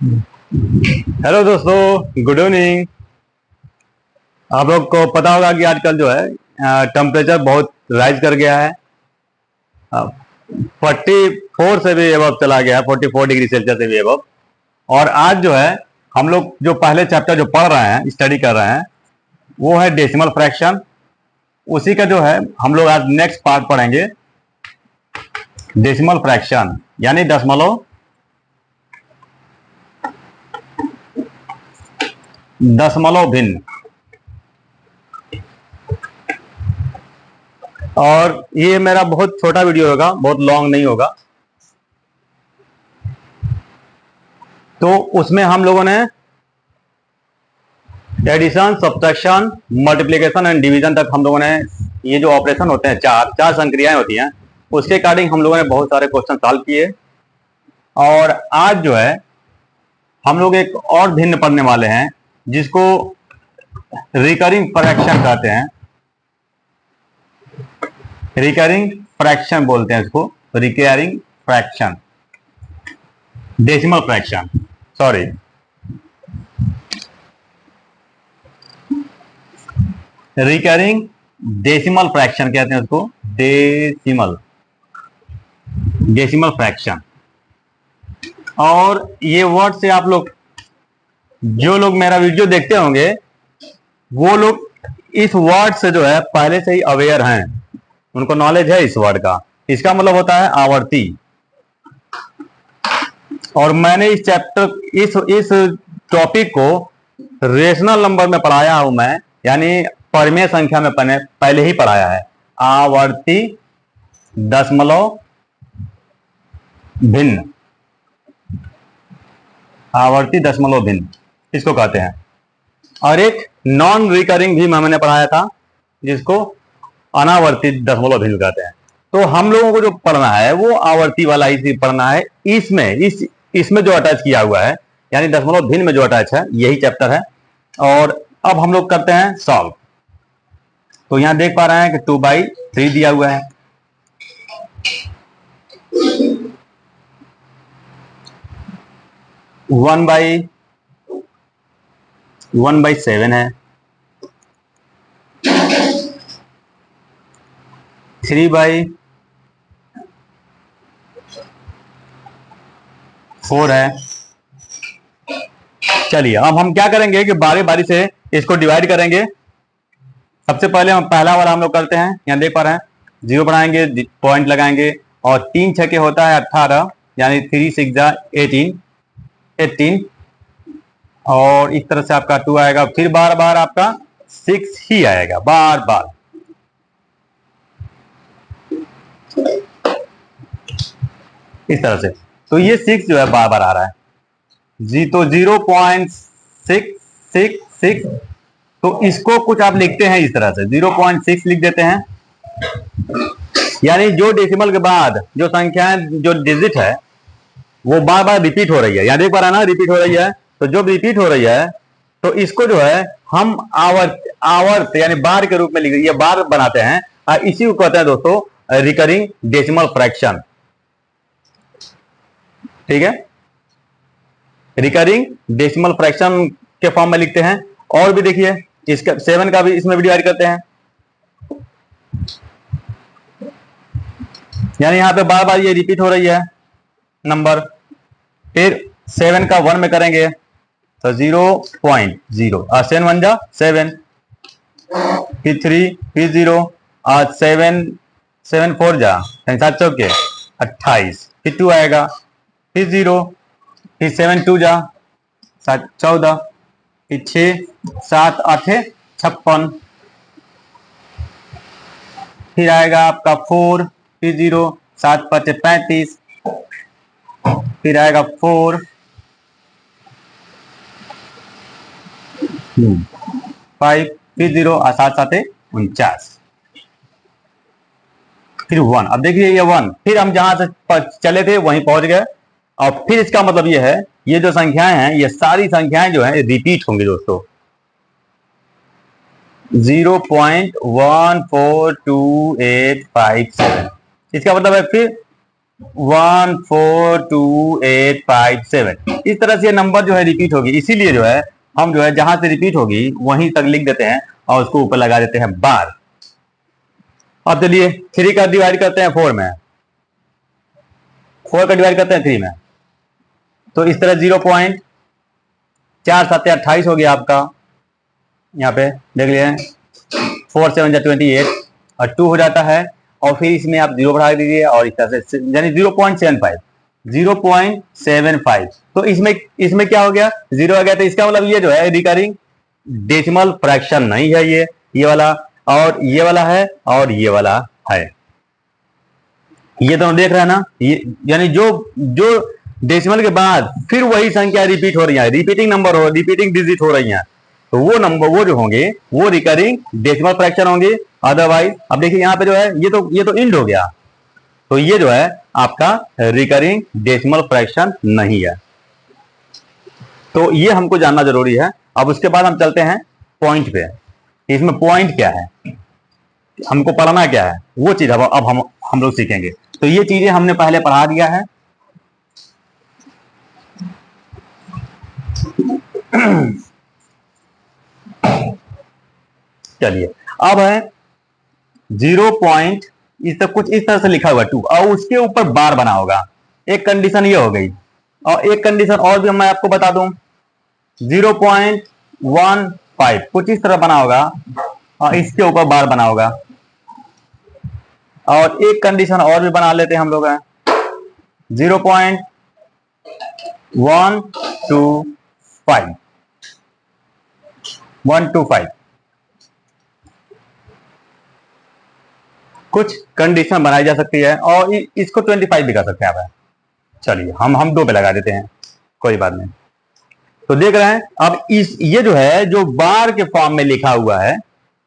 Hello दोस्तों, good evening. आप लोग को पता होगा कि आजकल जो है टेम्परेचर बहुत राइज कर गया है। 44 से भी एबव चला गया है, 44 डिग्री सेल्सियस से भी एबव। और आज जो है हम लोग जो पहले चैप्टर जो पढ़ रहे हैं, स्टडी कर रहे हैं, वो है डेसिमल फ्रैक्शन। उसी का जो है हम लोग आज नेक्स्ट पार्ट पढ़ेंगे, डेसिमल फ्रैक्शन यानी दशमलव भिन्न। और ये मेरा बहुत छोटा वीडियो होगा, बहुत लॉन्ग नहीं होगा। तो उसमें हम लोगों ने addition, subtraction, multiplication and division तक हम लोगों ने ये जो ऑपरेशन होते हैं, चार संक्रियाएं होती हैं, उसके अकॉर्डिंग हम लोगों ने बहुत सारे क्वेश्चन सॉल्व किए। और आज जो है हम लोग एक और भिन्न पढ़ने वाले हैं जिसको रिकरिंग फ्रैक्शन कहते हैं। रिकरिंग फ्रैक्शन बोलते हैं इसको, recurring fraction, decimal fraction, sorry, recurring decimal fraction कहते हैं उसको, डेसिमल फ्रैक्शन। और ये वर्ड से आप लोग, जो लोग मेरा वीडियो देखते होंगे, वो लोग इस वर्ड से जो है पहले से ही अवेयर हैं, उनको नॉलेज है इस वर्ड का। इसका मतलब होता है आवर्ती। और मैंने इस चैप्टर, इस टॉपिक को रेशनल नंबर में पढ़ाया हूं मैं, यानी परिमेय संख्या में पहले ही पढ़ाया है। आवर्ती दशमलव भिन्न, आवर्ती दशमलव भिन्न इसको कहते हैं। और एक नॉन रिकरिंग भी मैंने पढ़ाया था, जिसको अनावर्ती दशमलव भिन्न कहते हैं। तो हम लोगों को जो पढ़ना है वो आवर्ती वाला ही पढ़ना है। इसमें जो अटैच किया हुआ है, यानी दशमलव भिन्न में जो अटैच है, यही चैप्टर है। और अब हम लोग करते हैं सॉल्व। तो यहां देख पा रहे हैं कि 2/3 दिया हुआ है। वन बाई 7 है, 3/4 है। चलिए अब हम क्या करेंगे कि बारी बारी से इसको डिवाइड करेंगे। सबसे पहले हम पहला वाला हम लोग करते हैं। यहां देख पा रहे हैं, 0 बनाएंगे, पॉइंट लगाएंगे, और 3 छके होता है 18, यानी 3 6 18। और इस तरह से आपका 2 आएगा, फिर बार बार आपका 6 ही आएगा, बार बार। इस तरह से। तो ये 6 जो है बार बार आ रहा है। तो 0.666, तो इसको कुछ आप लिखते हैं इस तरह से, 0.6 लिख देते हैं। यानी जो डेसिमल के बाद जो संख्याएं, जो डिजिट है, वो बार बार रिपीट हो रही है। यहां देख पा रहे हैं ना, रिपीट हो रही है। तो जो रिपीट हो रही है, तो इसको जो है हम आवर्त यानी बार के रूप में लिख, ये बार बनाते हैं। इसी को कहते हैं दोस्तों रिकरिंग डेसिमल फ्रैक्शन। ठीक है, रिकरिंग डेसिमल फ्रैक्शन के फॉर्म में लिखते हैं। और भी देखिए, इसका 7 का भी इसमें भी डिवाइड करते हैं। यानी यहां पे बार बार ये रिपीट हो रही है नंबर। फिर 7 का 1 में करेंगे तो 0.0, 7 1 जा 7, फिर 3, फिर 0, 7 4 जा 7 चौके 28, फिर 2 आएगा, फिर 0, फिर 7 2 जा 7 14, फिर 6 7 8 56, फिर आएगा आपका 4, फिर 0, 7 5 35, फिर आएगा 4, 5, फिर 0, 7 7 49, फिर 1। अब देखिए ये 1, फिर हम जहां से चले थे वहीं पहुंच गए। और फिर इसका मतलब ये है, ये जो संख्याएं हैं, ये सारी संख्याएं जो है रिपीट होंगी दोस्तों। 0.142857, इसका मतलब है फिर 14285 इस तरह से नंबर जो है रिपीट होगी, इसीलिए जो है हम जो है जहां से रिपीट होगी वहीं तक लिख देते हैं और उसको ऊपर लगा देते हैं बार। अब चलिए 3 का डिवाइड करते हैं 4 में, 4 का डिवाइड करते हैं 3 में, तो इस तरह 0.4 7 28 हो गया आपका, यहाँ पे देख लिए 4 7 28 और 2 हो जाता है, और फिर इसमें आप 0 बढ़ा दीजिए और इस तरह से यानी 0.75 तो इसमें क्या हो गया, 0 आ गया। तो इसका मतलब ये जो है रिकरिंग डेसिमल फ्रैक्शन नहीं है, ये वाला और ये वाला है और ये वाला है, ये दोनों देख रहे हैं ना, ये यानी जो डेसिमल के बाद फिर वही संख्या रिपीट हो रही है, रिपीटिंग नंबर हो, रिपीटिंग डिजिट हो रही है, तो वो नंबर वो जो होंगे वो रिकरिंग डेसिमल फ्रैक्शन होंगे। अदरवाइज अब देखिए यहाँ पे जो है ये तो इंड हो गया, तो ये जो है आपका रिकरिंग डेसिमल फ्रैक्शन नहीं है, तो ये हमको जानना जरूरी है। अब उसके बाद हम चलते हैं पॉइंट पे, इसमें पॉइंट क्या है, हमको पढ़ना क्या है, वो चीज अब हम लोग सीखेंगे। तो ये चीजें हमने पहले पढ़ा दिया है। चलिए अब है 0 पॉइंट कुछ इस तरह से लिखा हुआ 2 और उसके ऊपर बार बना होगा, एक कंडीशन ये हो गई, और एक कंडीशन और भी मैं आपको बता दूं, 0.15 कुछ इस तरह बना होगा और इसके ऊपर बार बना होगा, और एक कंडीशन और भी बना लेते हैं हम लोग, 0.125 कुछ कंडीशन बनाई जा सकती है, और इसको 25 भी कर सकते हैं आप। चलिए हम 2 पे लगा देते हैं, कोई बात नहीं। तो देख रहे हैं अब ये जो है जो बार के फॉर्म में लिखा हुआ है,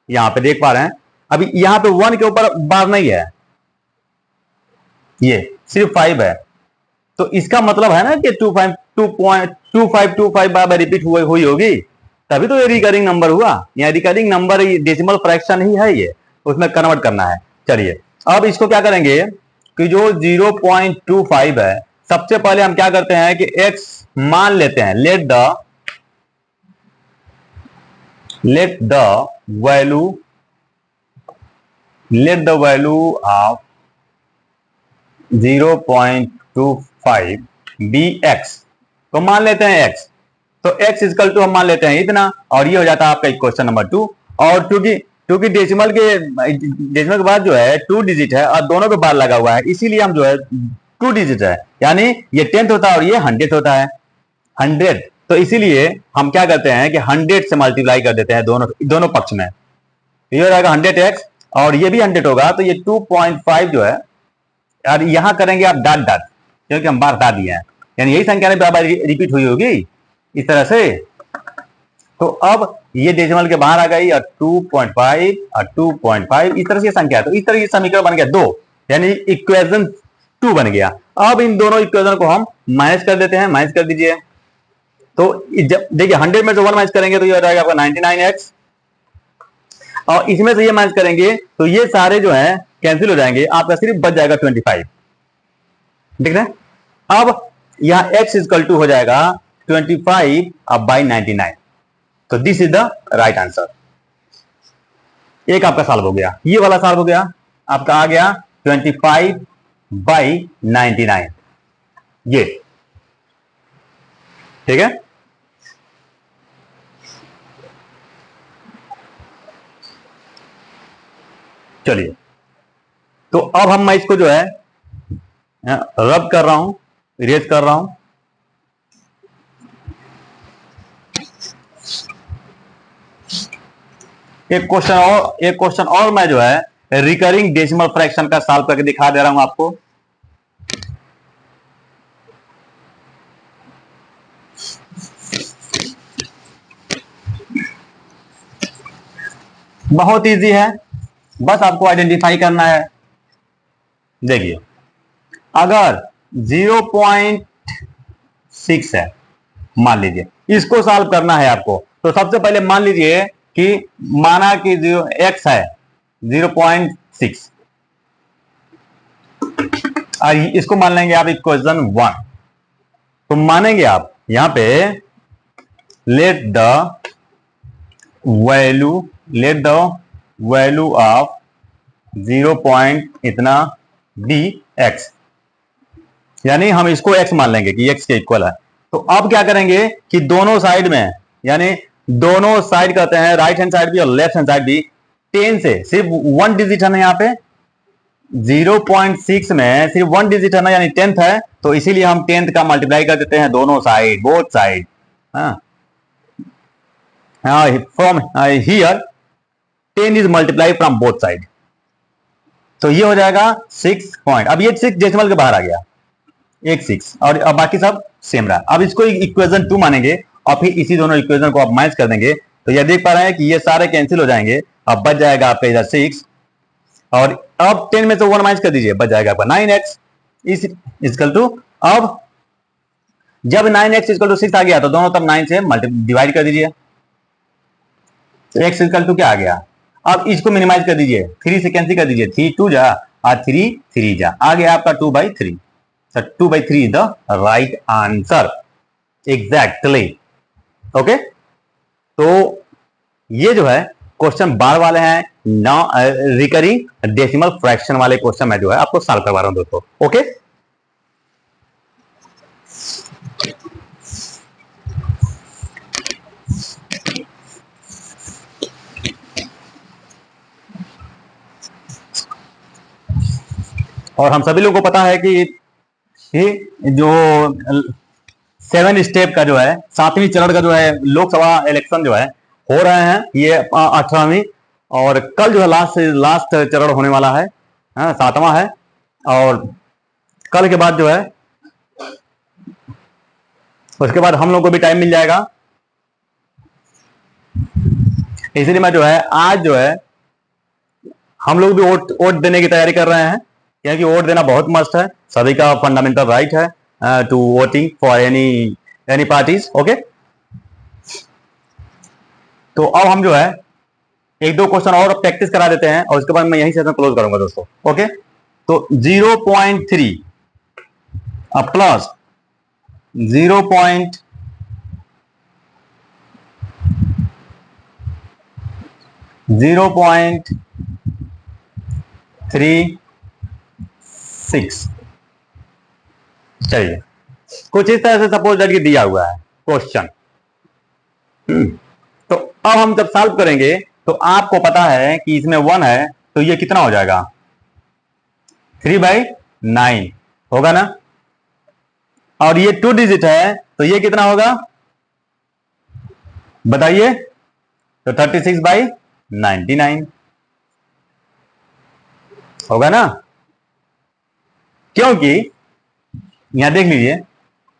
यहां पे देख पा रहे हैं, अभी यहां पे 1 के ऊपर बार नहीं है, ये सिर्फ 5 है, तो इसका मतलब है ना कि 2.2525 बार रिपीट हुई होगी, तभी तो ये रिकरिंग नंबर हुआ। या रिकरिंग नंबर डेसिमल फ्रैक्शन ही है, ये उसमें कन्वर्ट करना है। चलिए अब इसको क्या करेंगे कि जो 0.25 है, सबसे पहले हम क्या करते हैं कि x मान लेते हैं, let the value of 0.25 be x, तो मान लेते हैं x, तो x इक्वल टू हम मान लेते हैं इतना, और ये हो जाता है आपका क्वेश्चन नंबर 2। और क्योंकि डेसिमल के बाद जो है 2 डिजिट है और दोनों पे बार लगा हुआ है, इसीलिए हम जो है 2 डिजिट है, यानी ये 10th होता है और ये 100th होता है, 100, तो इसीलिए हम क्या करते हैं कि 100 से मल्टीप्लाई कर देते हैं दोनों पक्ष में, ये हो जाएगा 100x और ये भी 100 होगा, तो ये 2.5 जो है, और यहां करेंगे आप डॉट डॉट, क्योंकि हम बार हटा दिए हैं, यानी यही संख्या में बार रिपीट हुई होगी इस तरह से। तो अब ये डेसिमल के बाहर आ गई, और 2.5 और 2.5 इस तरह से संख्या, तो इस तरह की समीकरण बन गया 2, यानी इक्वेशन 2 बन गया। अब इन दोनों इक्वेशन को हम माइनस कर देते हैं, माइनस कर दीजिए, तो देखिए 100 में से 1 माइनस करेंगे तो ये हो जाएगा आपका 99x, और इसमें से ये माइनस करेंगे तो ये सारे जो है कैंसिल हो जाएंगे, आपका सिर्फ बच जाएगा 25, देख रहे हैं। अब यहां x इक्वल टू हो जाएगा 25 अब बाई 99, तो this is the right answer. एक आपका सॉल्व हो गया, ये वाला सॉल्व हो गया, आपका आ गया 25 बाई 99, ये ठीक है। चलिए तो अब मैं इसको जो है रब कर रहा हूं, इरेज कर रहा हूं, एक क्वेश्चन और मैं जो है रिकरिंग डेसिमल फ्रैक्शन का सॉल्व करके दिखा दे रहा हूं आपको। बहुत इजी है, बस आपको आइडेंटिफाई करना है। देखिए अगर 0.6 है, मान लीजिए इसको सॉल्व करना है आपको, तो सबसे पहले मान लीजिए कि माना कि x है 0.6, इसको मान लेंगे आप इक्वेशन 1। तो मानेंगे आप यहां पे late the value of 0 point इतना बी एक्स, यानी हम इसको x मान लेंगे कि x के इक्वल है। तो अब क्या करेंगे कि दोनों साइड में, यानी दोनों साइड कहते हैं, राइट हैंड साइड भी और लेफ्ट हैंड साइड भी 10 से, सिर्फ 1 डिजिट है ना यहाँ पे 0.6 में सिर्फ 1 डिजिट है ना, यानी 10th है, तो इसीलिए हम 10th का मल्टीप्लाई कर देते हैं दोनों side, both side. From here 10 is multiply from both side, तो ये हो जाएगा 6 पॉइंट। अब ये 6 डेसिमल के बाहर आ गया, एक 6 और अब बाकी सब सेम रहा। अब इसको इक्वेशन 2 मानेंगे और फिर इसी दोनों इक्वेशन को आप माइनस कर देंगे, तो ये देख पा रहे हैं कि ये सारे कैंसिल हो जाएंगे। अब बच जाएगा आपका इधर 6 और अब 10 में से 1 माइनस कर दीजिए, बच जाएगा आपका 9x इक्वल टू, अब जब 9x इक्वल टू 6 आ गया तो दोनों तरफ 9 से डिवाइड कर दीजिए, तो x इक्वल टू क्या आ गया। अब इसको मिनिमाइज कर दीजिए, 3 से कैंसिल कर दीजिए, 3 2 जा और 3 3 जा, आ गया आपका 2/3। So 2/3 is the right answer exactly। Okay, तो ये जो है क्वेश्चन बार वाले हैं, रिकरिंग डेसिमल फ्रैक्शन वाले क्वेश्चन मैं जो है आपको सॉल्व करवा रहा हूं दोस्तों। ओके, और हम सभी लोगों को पता है कि जो 7 स्टेप का जो है, 7वीं चरण का जो है लोकसभा इलेक्शन जो है हो रहे हैं, ये 18वीं, और कल जो है लास्ट चरण होने वाला है, 7वां है, और कल के बाद जो है उसके बाद हम लोग को भी टाइम मिल जाएगा। इसलिए मैं जो है आज जो है हम लोग भी वोट देने की तैयारी कर रहे हैं, क्योंकि वोट देना बहुत मस्ट है, सभी का फंडामेंटल राइट है to voting for any parties. Okay, तो अब हम जो है एक दो क्वेश्चन और प्रैक्टिस करा देते हैं और उसके बाद मैं यहीं सेशन क्लोज करूंगा दोस्तों। ओके, तो 0.3 प्लस 0.36 चलिए, कुछ इस तरह से सपोज दैट दिया हुआ है क्वेश्चन। तो अब हम जब सॉल्व करेंगे तो आपको पता है कि इसमें 1 है, तो ये कितना हो जाएगा 3/9 होगा ना, और ये 2 डिजिट है तो ये कितना होगा बताइए, तो 36/99 होगा ना, क्योंकि यहां देख लीजिए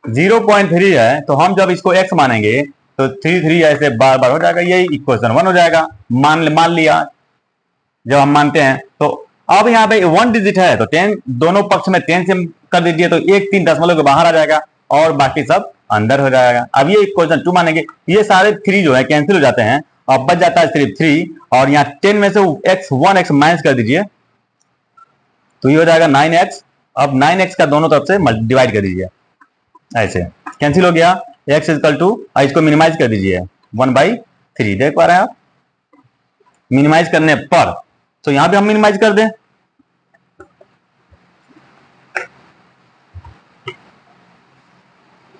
0.3 है, तो हम जब इसको x मानेंगे तो 3 ऐसे बार बार हो जाएगा, यही इक्वेशन 1 हो जाएगा। मान लिया जब हम मानते हैं, तो अब यहाँ पे 1 डिजिट है तो 10 दोनों पक्ष में 10 से कर दीजिए, तो 1 3 दशमलव के बाहर आ जाएगा और बाकी सब अंदर हो जाएगा। अब ये इक्वेशन 2 मानेंगे, ये सारे 3 जो है कैंसिल हो जाते हैं और बच जाता है सिर्फ 3, और यहाँ 10 में से 1x माइनस कर दीजिए, तो ये हो जाएगा 9x। अब 9x का दोनों तरफ से डिवाइड कर दीजिए, ऐसे कैंसिल हो गया, x इक्वल टू, इसको मिनिमाइज कर दीजिए 1/3, देख पा रहे हैं आप, मिनिमाइज करने पर, तो यहां पे हम मिनिमाइज कर दें,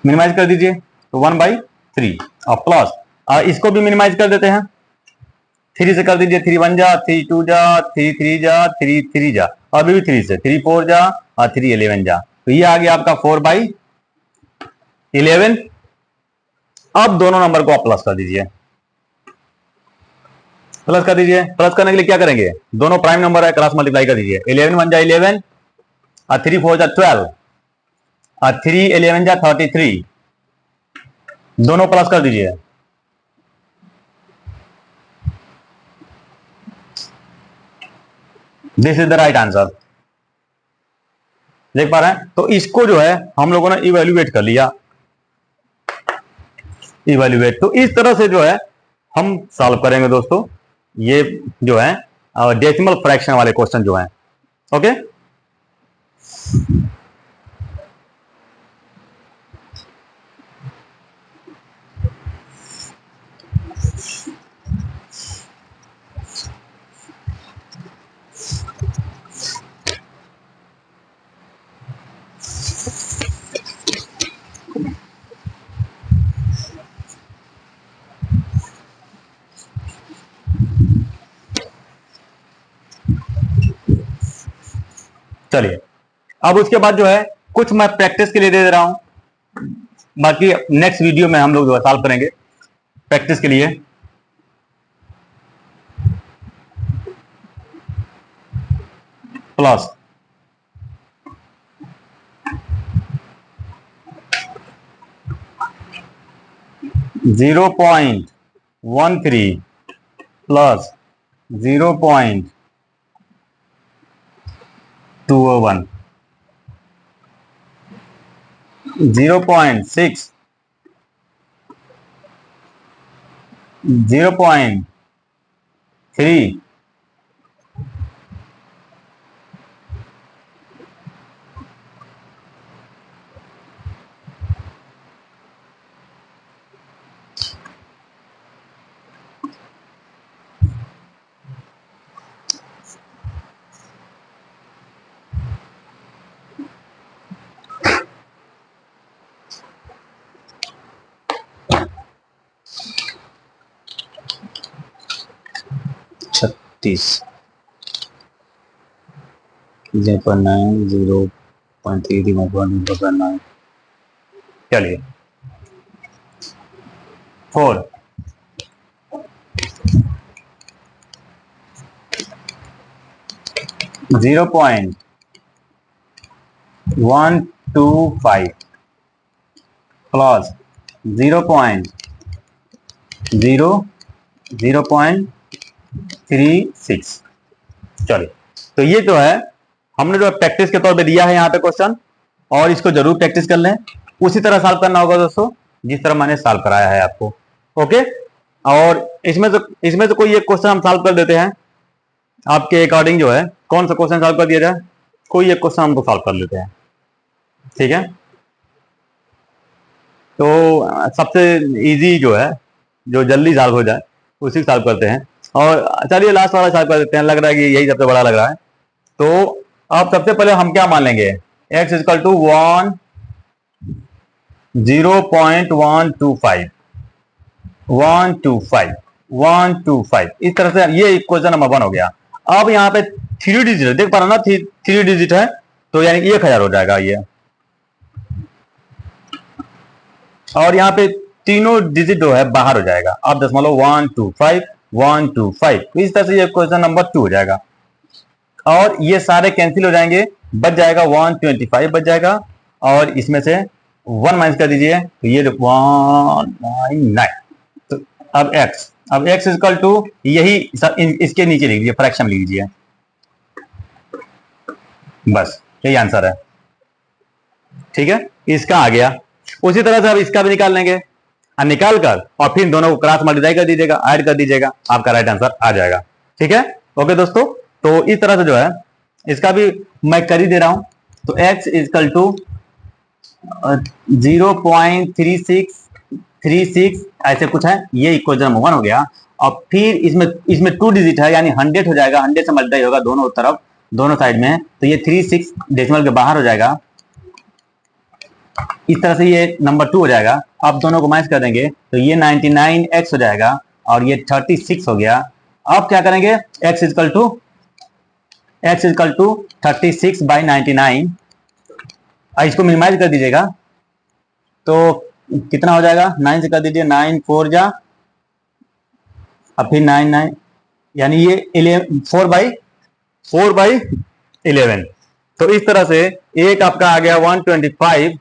मिनिमाइज कर दीजिए तो 1/3 और प्लस, इसको भी मिनिमाइज कर देते हैं, 3 से कर दीजिए, 3 1 जा, 3 2 जा, 3 3 जा, 3 3 जा, और भी 3 से 3 4 जा और 3 11 जा, तो ये आ गया आपका 4/11। अब दोनों नंबर को आप प्लस कर दीजिए, प्लस कर दीजिए। प्लस करने के लिए क्या करेंगे, दोनों प्राइम नंबर है, क्रॉस मल्टीप्लाई कर दीजिए, 11 1 जा 11 और 3 4 जा 12 और 3 11 जा 33, दोनों प्लस कर दीजिए, this is the right answer, देख पा रहे हैं। तो इसको जो है हम लोगों ने इवेल्युएट कर लिया, तो इस तरह से जो है हम सॉल्व करेंगे दोस्तों, ये जो है डेसिमल फ्रैक्शन वाले क्वेश्चन जो हैं। ओके, चलिए, अब उसके बाद जो है कुछ मैं प्रैक्टिस के लिए दे रहा हूं, बाकी नेक्स्ट वीडियो में हम लोग जो है सॉल्व करेंगे प्रैक्टिस के लिए। Plus 0.13 plus 0.201, 0.6, 0.3, 36, 0.9, 0.3, 0.9। चलिए 4, 0.125 प्लस 0.36। चलिए, तो ये जो है हमने जो प्रैक्टिस के तौर पे दिया है यहाँ पे क्वेश्चन, और इसको जरूर प्रैक्टिस कर लें। उसी तरह सॉल्व करना होगा दोस्तों जिस तरह मैंने सॉल्व कराया है आपको। ओके, और इसमें तो कोई एक क्वेश्चन हम सॉल्व कर देते हैं आपके अकॉर्डिंग। जो है कौन सा क्वेश्चन सॉल्व कर दिया जाए, कोई एक क्वेश्चन हम तो सॉल्व कर लेते हैं, ठीक है। तो सबसे इजी जो है, जो जल्दी सॉल्व हो जाए उसी सॉल्व करते हैं। और चलिए लास्ट वाला सॉल्व कर देते हैं, लग रहा है कि यही सबसे बड़ा लग रहा है। तो अब सबसे पहले हम क्या मान लेंगे, x इक्वल टू 0.125, 125 इस तरह से ये इक्वेशन नंबर 1 हो गया। अब यहाँ पे 3 डिजिट देख पा रहा ना, 3 डिजिट है, तो यानी 1000 हो जाएगा ये। और यहाँ पे तीनों डिजिट जो है बाहर हो जाएगा। अब 125 125, इस तरह से ये क्वेश्चन नंबर 2 हो जाएगा। और ये सारे कैंसिल हो जाएंगे, बच जाएगा 125 बच जाएगा, और इसमें से 1 माइनस कर दीजिए तो ये 199। तो अब x इक्वल टू यही इसके नीचे लिख दीजिए, फ्रैक्शन लिख दीजिए, बस यही आंसर है, ठीक है। इसका आ गया। उसी तरह से अब इसका भी निकाल लेंगे, और निकाल कर और फिर दोनों को क्रॉस मल्टीप्लाई कर दीजिएगा, ऐड कर दीजिएगा, आपका राइट आंसर आ जाएगा, ठीक है। ओके दोस्तों, तो इस तरह से जो है इसका भी मैं कर ही दे रहा हूं। तो x इक्वल टू 0.3636 ऐसे कुछ है, ये इक्वेशन नंबर 1 हो गया। और फिर इसमें 2 डिजिट है, यानी 100 हो जाएगा, 100 से मल्टीप्लाई होगा दोनों तरफ, दोनों साइड में, तो ये 36 डेसिमल के बाहर हो जाएगा। इस तरह से ये नंबर 2 हो जाएगा। अब दोनों को माइनस कर देंगे तो ये 99x हो जाएगा, और ये 36 हो गया। अब क्या करेंगे, x इक्वल टू 36/99, इसको मिनिमाइज कर दीजिएगा तो कितना हो जाएगा, 9 से कर दीजिए, 9 4 जा, अब फिर 9 यानी ये 4/11। तो इस तरह से एक आपका आ गया 125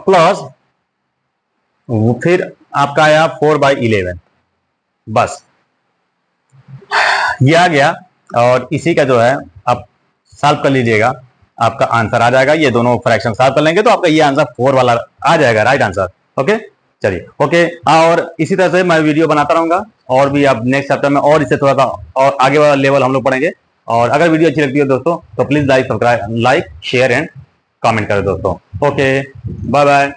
प्लस, फिर आपका आया 4/11, बस ये आ गया। और इसी का जो है आप सॉल्व कर लीजिएगा, आपका आंसर आ जाएगा। ये दोनों फ्रैक्शन सॉल्व कर लेंगे तो आपका ये आंसर 4 वाला आ जाएगा, राइट आंसर। ओके, चलिए ओके। और इसी तरह से मैं वीडियो बनाता रहूंगा, और भी आप नेक्स्ट चैप्टर में और इससे थोड़ा सा और आगे वाला लेवल हम लोग पढ़ेंगे। और अगर वीडियो अच्छी लगती है दोस्तों तो please like, subscribe, like, share and comment करें दोस्तों। Okay, bye bye.